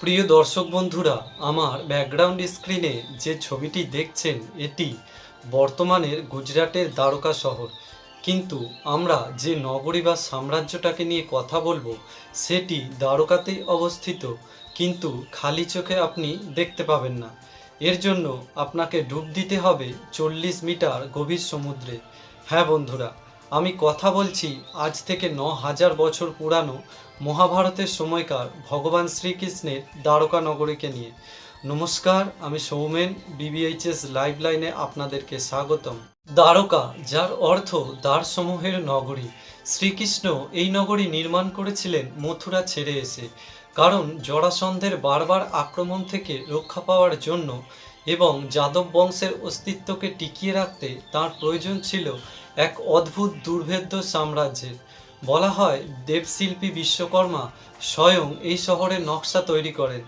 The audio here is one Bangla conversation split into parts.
প্রিয় দর্শক বন্ধুরা, আমার ব্যাকগ্রাউন্ড স্ক্রিনে যে ছবিটি দেখছেন এটি বর্তমানের গুজরাটের দ্বারকা শহর। কিন্তু আমরা যে নগরী বা সাম্রাজ্যটাকে নিয়ে কথা বলবো সেটি দ্বারকাতেই অবস্থিত, কিন্তু খালি চোখে আপনি দেখতে পাবেন না। এর জন্য আপনাকে ডুব দিতে হবে 40 মিটার গভীর সমুদ্রে। হ্যাঁ বন্ধুরা, আমি কথা বলছি আজ থেকে 9,000 বছর পুরানো মহাভারতের সময়কার ভগবান শ্রীকৃষ্ণের দ্বারকা নগরীকে নিয়ে। নমস্কার, আমি সৌমেন, বিবিএইচএস লাইভ লাইনে আপনাদেরকে স্বাগতম। দ্বারকা, যার অর্থ দ্বারসমূহের নগরী। শ্রীকৃষ্ণ এই নগরী নির্মাণ করেছিলেন মথুরা ছেড়ে এসে, কারণ জরাসন্ধের বারবার আক্রমণ থেকে রক্ষা পাওয়ার জন্য এবং যাদব বংশের অস্তিত্বকে টিকিয়ে রাখতে তার প্রয়োজন ছিল এক অদ্ভুত দুর্ভেদ্য সাম্রাজ্যের। বলা হয় দেবশিল্পী বিশ্বকর্মা স্বয়ং এই শহরের নকশা তৈরি করেন,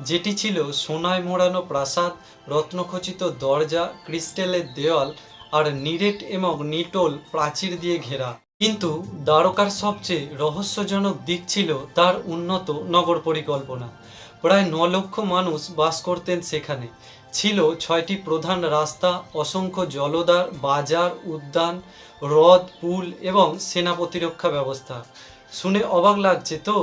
যেটি ছিল সোনায় মোড়ানো প্রাসাদ, রত্নখচিত দরজা, ক্রিস্টালের দেওয়াল আর নিরেট এবং নিটোল প্রাচীর দিয়ে ঘেরা। কিন্তু দ্বারকার সবচেয়ে রহস্যজনক দিক ছিল তার উন্নত নগর পরিকল্পনা। প্রায় 9 লক্ষ মানুষ বাস করতেন সেখানে। ছিল 6টি প্রধান রাস্তা, অসংখ্য জলদ্বার, বাজার, উদ্যান, হ্রদ, পুল এবং সেনা প্রতিরক্ষা ব্যবস্থা। শুনে অবাক লাগছে তো?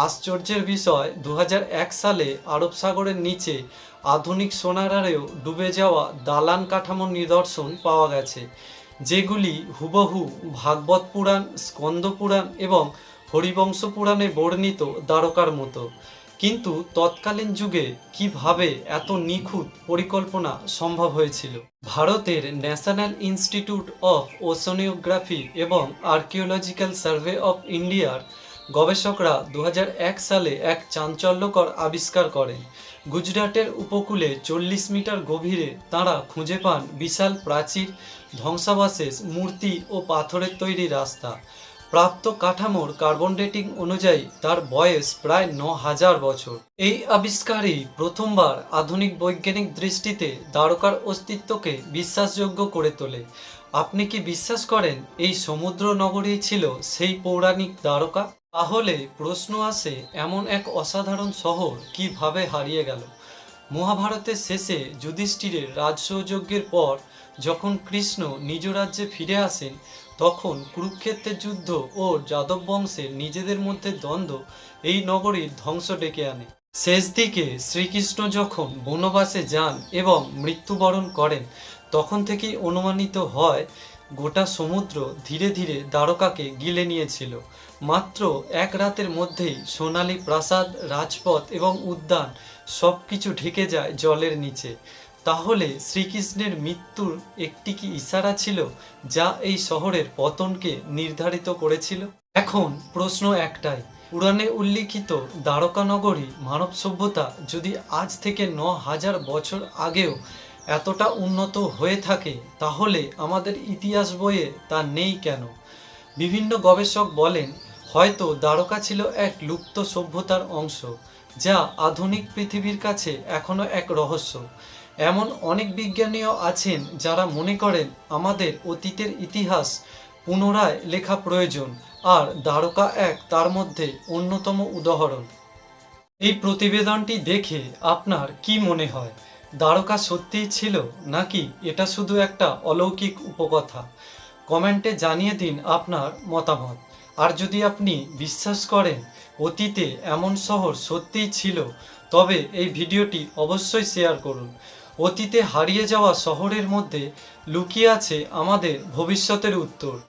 আশ্চর্যের বিষয়, 2001 সালে আরব সাগরের নিচে আধুনিক সোনারারেও ডুবে যাওয়া দালান কাঠামোর নিদর্শন পাওয়া গেছে, যেগুলি হুবহু ভাগবত পুরাণ, স্কন্দ পুরাণ এবং হরিবংশ পুরাণে বর্ণিত দ্বারকার মতো। কিন্তু তৎকালীন যুগে কিভাবে এত নিখুঁত পরিকল্পনা সম্ভব হয়েছিল? ভারতের ন্যাশনাল ইনস্টিটিউট অফ ওশানিওগ্রাফি এবং আর্কিওলজিক্যাল সার্ভে অফ ইন্ডিয়ার গবেষকরা 2001 সালে এক চাঞ্চল্যকর আবিষ্কার করেন। গুজরাটের উপকূলে 40 মিটার গভীরে তাঁরা খুঁজে পান বিশাল প্রাচীর, ধ্বংসাবশেষ, মূর্তি ও পাথরের তৈরি রাস্তা। প্রাপ্ত কাঠামোর কার্বন ডেটিং অনুযায়ী তার বয়স প্রায় 9,000 বছর। এই আবিষ্কারই প্রথমবার আধুনিক বৈজ্ঞানিক দৃষ্টিতে দ্বারকার অস্তিত্বকে বিশ্বাসযোগ্য করে তোলে। আপনি কি বিশ্বাস করেন এই সমুদ্র নগরী ছিল সেই পৌরাণিক দ্বারকা? তাহলে প্রশ্ন আসে, এমন এক অসাধারণ শহর কিভাবে হারিয়ে গেল? মহাভারতের শেষে যুধিষ্ঠিরের রাজসৌযজ্ঞের পর যখন কৃষ্ণ নিজ রাজ্যে ফিরে আসেন, তখন কুরুক্ষেত্রের যুদ্ধ ও যাদব বংশের নিজেদের মধ্যে দ্বন্দ্ব এই নগরীর ধ্বংস ডেকে আনে। শেষ দিকে শ্রীকৃষ্ণ যখন বনবাসে যান এবং মৃত্যুবরণ করেন, তখন থেকেই অনুমানিত হয় গোটা সমুদ্র ধীরে ধীরে দ্বারকাকে গিলে নিয়েছিল। মাত্র এক রাতের মধ্যেই সোনালী প্রাসাদ, রাজপথ এবং উদ্যান সব কিছু ঢেকে যায় জলের নিচে। তাহলে শ্রীকৃষ্ণের মৃত্যুর একটি কি ইশারা ছিল, যা এই শহরের পতনকে নির্ধারিত করেছিল? এখন প্রশ্ন একটাই, পুরাণে উল্লিখিত দ্বারকা নগরী মানব সভ্যতা যদি আজ থেকে 9,000 বছর আগেও এতটা উন্নত হয়ে থাকে, তাহলে আমাদের ইতিহাস বইয়ে তা নেই কেন? বিভিন্ন গবেষক বলেন, হয়তো দ্বারকা ছিল এক লুপ্ত সভ্যতার অংশ, যা আধুনিক পৃথিবীর কাছে এখনো এক রহস্য। এমন অনেক বিজ্ঞানীও আছেন যারা মনে করেন আমাদের অতীতের ইতিহাস পুনরায় লেখা প্রয়োজন, আর দ্বারকা এক তার মধ্যে অন্যতম উদাহরণ। এই প্রতিবেদনটি দেখে আপনার কি মনে হয়? দ্বারকা সত্যিই ছিল, নাকি এটা শুধু একটা অলৌকিক উপকথা? কমেন্টে জানিয়ে দিন আপনার মতামত। আর যদি আপনি বিশ্বাস করেন অতীতে এমন শহর সত্যিই ছিল, তবে এই ভিডিওটি অবশ্যই শেয়ার করুন। অতীতে হারিয়ে যাওয়া শহরের মধ্যে লুকিয়ে আছে আমাদের ভবিষ্যতের উত্তর।